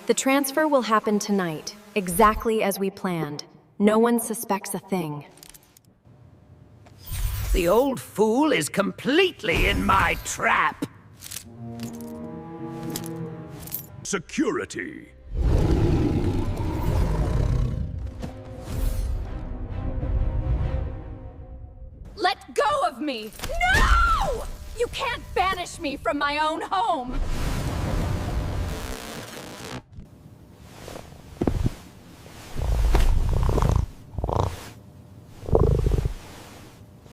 The transfer will happen tonight, exactly as we planned. No one suspects a thing. The old fool is completely in my trap. Security. Let go of me! No! You can't banish me from my own home!